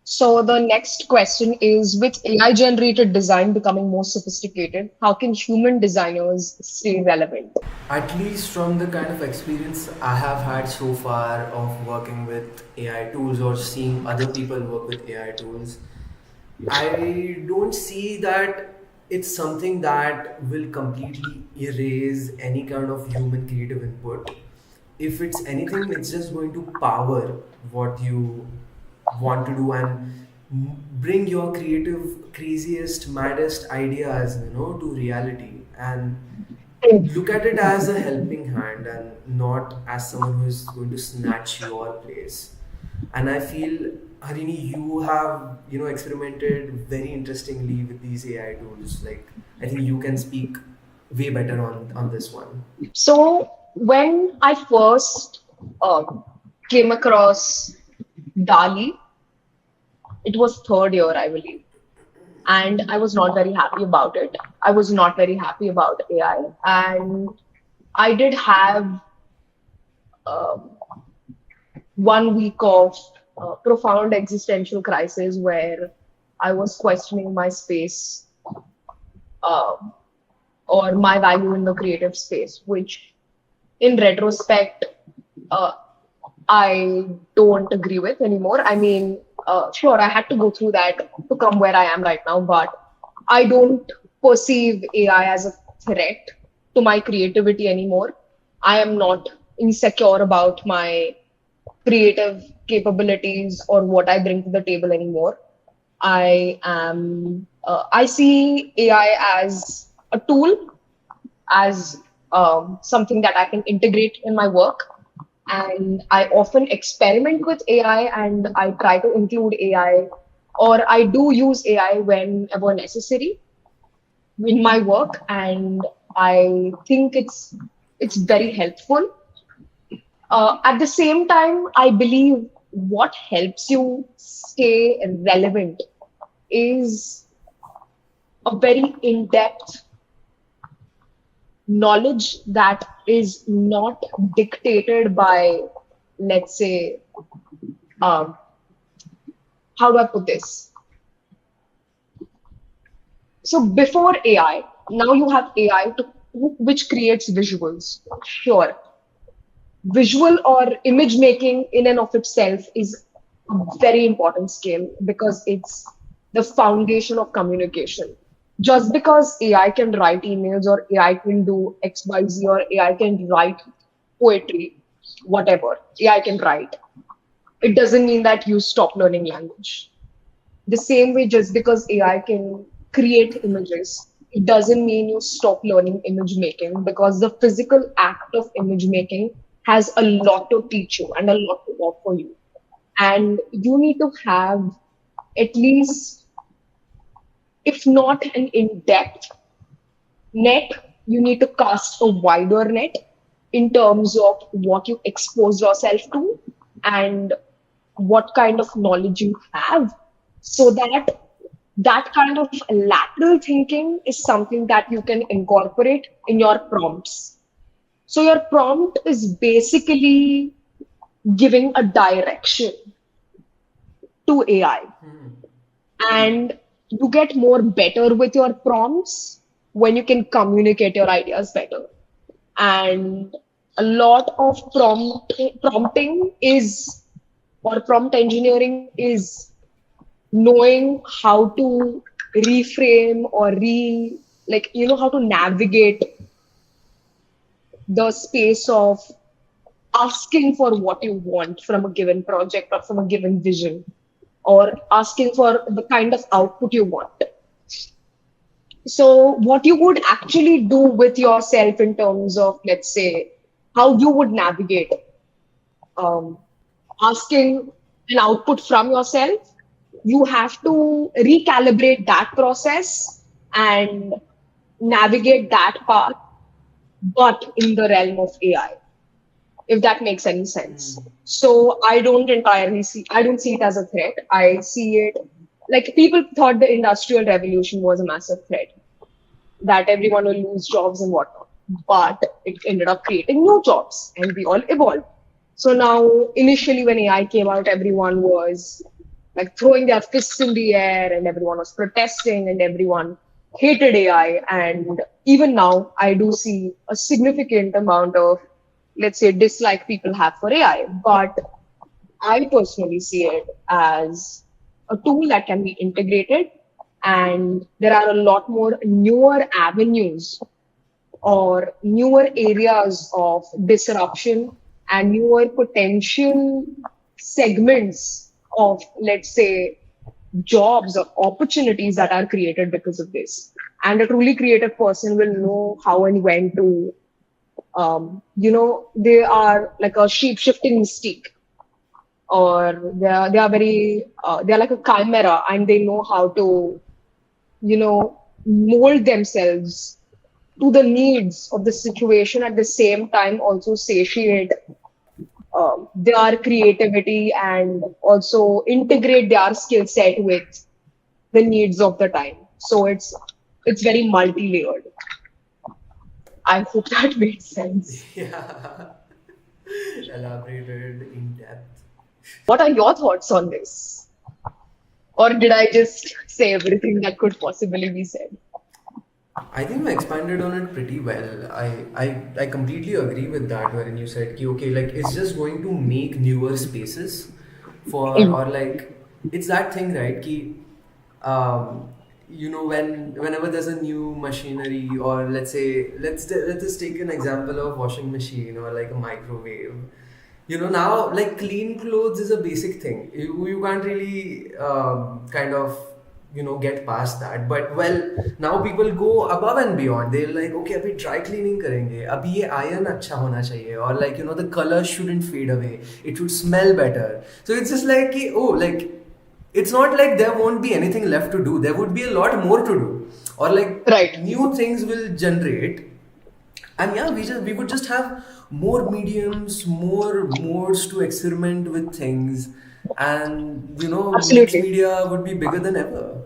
So the next question is, with AI generated design becoming more sophisticated, how can human designers stay relevant? At least from the kind of experience I have had so far of working with AI tools or seeing other people work with AI tools, I don't see that it's something that will completely erase any kind of human creative input. If it's anything, it's just going to power what you want to do and bring your creative, craziest, maddest ideas, to reality. And look at it as a helping hand and not as someone who is going to snatch your place. And I feel, Harini, you have experimented very interestingly with these AI tools. Like, I think you can speak way better on this one. So when I first uh, came across Dali, it was third year, I believe, and I was not very happy about it. I was not very happy about AI, and I did have um 1 week of profound existential crisis where I was questioning my space um or my value in the creative space, which in retrospect, uh, I don't agree with anymore. I mean, sure, I had to go through that to come where I am right now, but I don't perceive AI as a threat to my creativity anymore. I am not insecure about my creative capabilities or what I bring to the table anymore. I see AI as a tool, as something that I can integrate in my work. And I often experiment with AI and I try to include AI, or I do use AI whenever necessary in my work. And I think it's very helpful. At the same time, I believe what helps you stay relevant is a very in-depth knowledge that is not dictated by, let's say, um, how do I put this? So before AI, now you have AI which creates visuals. Sure, visual or image making in and of itself is a very important skill because it's the foundation of communication. Just because AI can write emails or AI can do XYZ or AI can write poetry, whatever AI can write, it doesn't mean that you stop learning language. The same way, just because AI can create images, it doesn't mean you stop learning image making, because the physical act of image making has a lot to teach you and a lot to offer you. And you need to have at least, if not an in depth net, you need to cast a wider net in terms of what you expose yourself to and what kind of knowledge you have, so that that kind of lateral thinking is something that you can incorporate in your prompts. So your prompt is basically giving a direction to AI, and you get more better with your prompts when you can communicate your ideas better. And a lot of prompting is, or prompt engineering is, knowing how to reframe or how to navigate the space of asking for what you want from a given project or from a given vision, or asking for the kind of output you want. So what you would actually do with yourself in terms of, let's say, how you would navigate um, asking an output from yourself, you have to recalibrate that process and navigate that path, but in the realm of AI, if that makes any sense. So I don't see it as a threat. I see it like people thought the industrial revolution was a massive threat, that everyone will lose jobs and whatnot. But it ended up creating new jobs and we all evolved. So now, initially, when AI came out, everyone was like throwing their fists in the air, and everyone was protesting, and everyone hated AI. And even now, I do see a significant amount of, let's say, dislike people have for AI. But I personally see it as a tool that can be integrated, and there are a lot more newer avenues or newer areas of disruption and newer potential segments of, let's say, jobs or opportunities that are created because of this. And a truly creative person will know how and when to, they are like a shape shifting mystique, or they are very, they're like a chimera, and they know how to, mold themselves to the needs of the situation, at the same time also satiate their creativity and also integrate their skill set with the needs of the time. So it's very multi-layered. I hope that made sense. Yeah, elaborated in depth. What are your thoughts on this? Or did I just say everything that could possibly be said? I think you expanded on it pretty well. I completely agree with that wherein you said ki, okay, like it's just going to make newer spaces for, Mm. or like it's that thing, right? Ki, um, whenever there's a new machinery, or let's say let's just take an example of washing machine or like a microwave. Now like clean clothes is a basic thing. You can't really kind of get past that, but well, now people go above and beyond. They're like, okay, abhi dry cleaning karenge, abhi ye iron acha hona chahiye, or like the color shouldn't fade away, it should smell better. So it's just like oh, like it's not like there won't be anything left to do, there would be a lot more to do, or like Right. new things will generate. And yeah, we would just have more mediums, more modes to experiment with things, and mixed Absolutely. media would be bigger than ever.